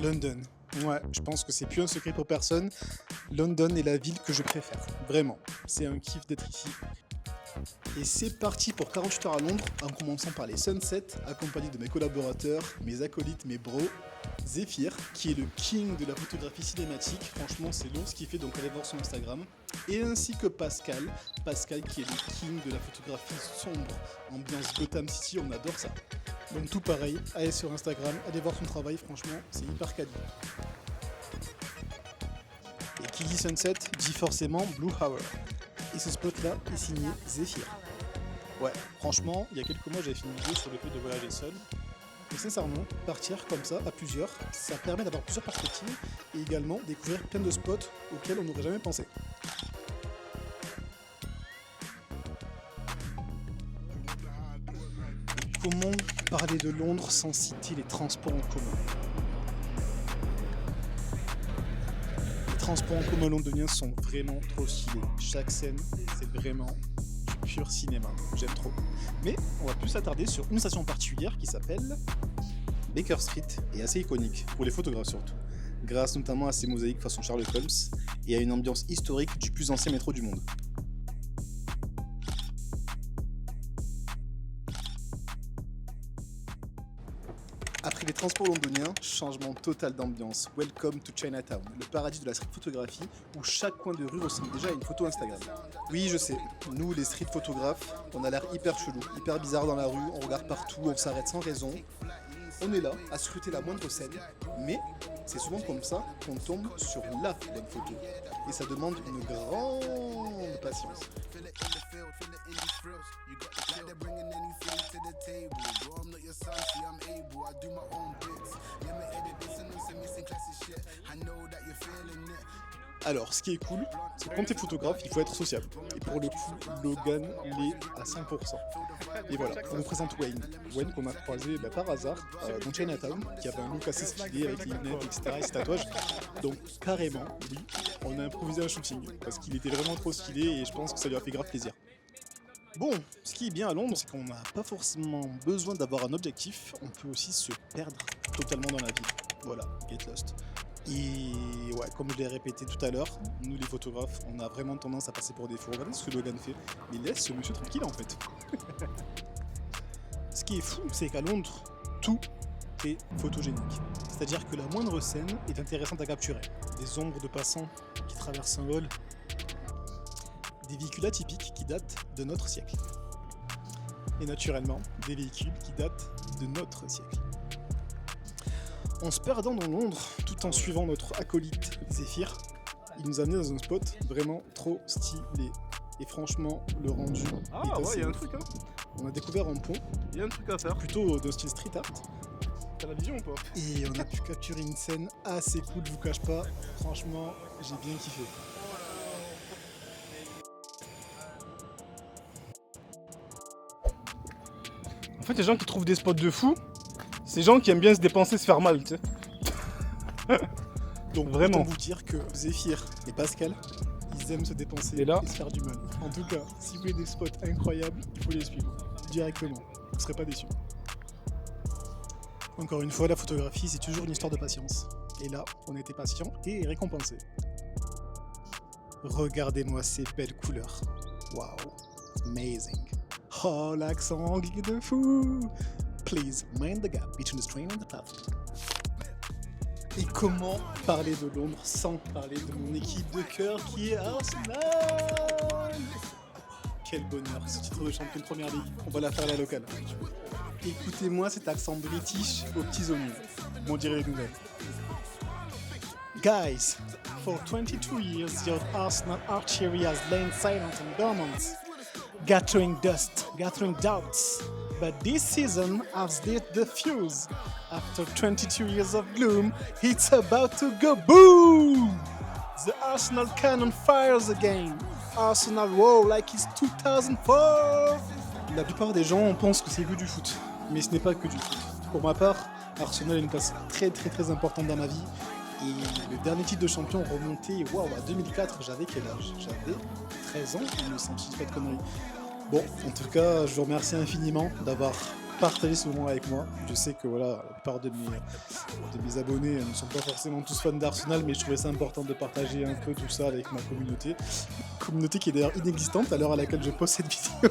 London. Ouais, je pense que c'est plus un secret pour personne. London est la ville que je préfère. Vraiment. C'est un kiff d'être ici. Et c'est parti pour 48 heures à Londres, en commençant par les sunsets, accompagné de mes collaborateurs, mes acolytes, mes bros, Zephyr, qui est le king de la photographie cinématique, franchement c'est long ce qu'il fait, donc allez voir son Instagram, et ainsi que Pascal, qui est le king de la photographie sombre, ambiance Gotham City, on adore ça. Donc tout pareil, allez sur Instagram, allez voir son travail, franchement c'est hyper quali. Et qui dit sunset dit forcément Blue Hour. Et ce spot-là est signé Zephyr. Ouais, franchement, il y a quelques mois, j'avais fait une vidéo sur le fait de voyager seul. Et sincèrement, partir comme ça, à plusieurs, ça permet d'avoir plusieurs perspectives et également découvrir plein de spots auxquels on n'aurait jamais pensé. Et comment parler de Londres sans citer les transports en commun ? Les transports en commun londoniens sont vraiment trop stylés. Chaque scène, c'est vraiment du pur cinéma. J'aime trop. Mais on va plus s'attarder sur une station particulière qui s'appelle Baker Street et assez iconique, pour les photographes surtout, grâce notamment à ses mosaïques façon Sherlock Holmes et à une ambiance historique du plus ancien métro du monde. Après les transports londoniens, changement total d'ambiance. Welcome to Chinatown, le paradis de la street photographie où chaque coin de rue ressemble déjà à une photo Instagram. Oui, je sais, nous les street photographes, on a l'air hyper chelou, hyper bizarre dans la rue, on regarde partout, on s'arrête sans raison. On est là à scruter la moindre scène, mais c'est souvent comme ça qu'on tombe sur la bonne photo. Et ça demande une grande patience. Alors, ce qui est cool, c'est que quand t'es photographe, il faut être sociable. Et pour le coup, Logan l'est à 100%. Et voilà, on vous présente Wayne. Wayne qu'on a croisé par hasard dans Chinatown, qui avait un look assez stylé avec les lunettes, etc. et ses tatouages. Donc carrément, oui, on a improvisé un shooting. Parce qu'il était vraiment trop stylé et je pense que ça lui a fait grave plaisir. Bon, ce qui est bien à Londres, c'est qu'on n'a pas forcément besoin d'avoir un objectif, on peut aussi se perdre totalement dans la ville. Voilà, get lost. Et ouais, comme je l'ai répété tout à l'heure, nous les photographes, on a vraiment tendance à passer pour des fous. Regardez ce que Logan fait, il laisse ce monsieur tranquille en fait. Ce qui est fou, c'est qu'à Londres, tout est photogénique. C'est-à-dire que la moindre scène est intéressante à capturer. Des ombres de passants qui traversent un hall, des véhicules atypiques qui datent de notre siècle. Et naturellement, des véhicules qui datent de notre siècle. En se perdant dans Londres, tout en suivant notre acolyte Zephyr, il nous a amené dans un spot vraiment trop stylé. Et franchement, le rendu est assez... y a un truc, hein. On a découvert un pont. Il y a un truc à faire. Plutôt de style street art. T'as la vision ou pas? Et on a pu capturer une scène assez cool, je vous cache pas. Franchement, j'ai bien kiffé. En fait, les gens qui trouvent des spots de fou, c'est les gens qui aiment bien se dépenser, se faire mal, tu sais. Donc vraiment, autant vous dire que Zephyr et Pascal, ils aiment se dépenser et se faire du mal. En tout cas, si vous voulez des spots incroyables, il faut les suivre directement. Vous ne serez pas déçus. Encore une fois, la photographie, c'est toujours une histoire de patience. Et là, on était patient et récompensé. Regardez-moi ces belles couleurs. Waouh, amazing. Oh, l'accent anglais de fou. Please mind the gap between the train and the platform. Et comment parler de Londres sans parler de mon équipe de cœur qui est Arsenal? Quel bonheur, ce titre de champion de première ligue, on va la faire à la locale. Écoutez-moi cet accent british aux petits oignons, m'en dirait les nouvelles. Guys, for 22 years your Arsenal archery has lain silent and dormant, gathering dust, gathering doubts. But this season has lit the fuse. After 22 years of gloom, it's about to go boom! The Arsenal cannon fires again. Arsenal wow like it's 2004. La plupart des gens pensent que c'est que du foot. mais ce n'est pas que du foot. Pour ma part, Arsenal a une place très très très importante dans ma vie. Et le dernier titre de champion remonté, waouh, à 2004, j'avais quel âge? J'avais 13 ans, il me semble, si je dis pas de conneries. Bon, en tout cas, je vous remercie infiniment d'avoir partagé ce moment avec moi. Je sais que voilà, la plupart de mes abonnés ne sont pas forcément tous fans d'Arsenal, mais je trouvais ça important de partager un peu tout ça avec ma communauté. Communauté qui est d'ailleurs inexistante à l'heure à laquelle je poste cette vidéo.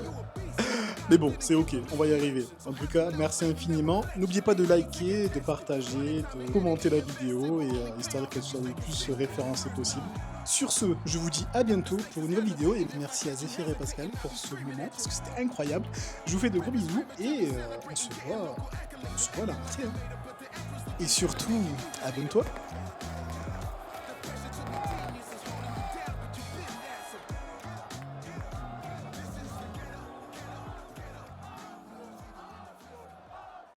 Mais bon, c'est ok, on va y arriver. En tout cas, merci infiniment. N'oubliez pas de liker, de partager, de commenter la vidéo, et histoire qu'elle soit le plus référencée possible. Sur ce, je vous dis à bientôt pour une nouvelle vidéo, et merci à Zéphyr et Pascal pour ce moment, parce que c'était incroyable. Je vous fais de gros bisous, et on se voit à la rentrée. Hein. Et surtout, abonne-toi.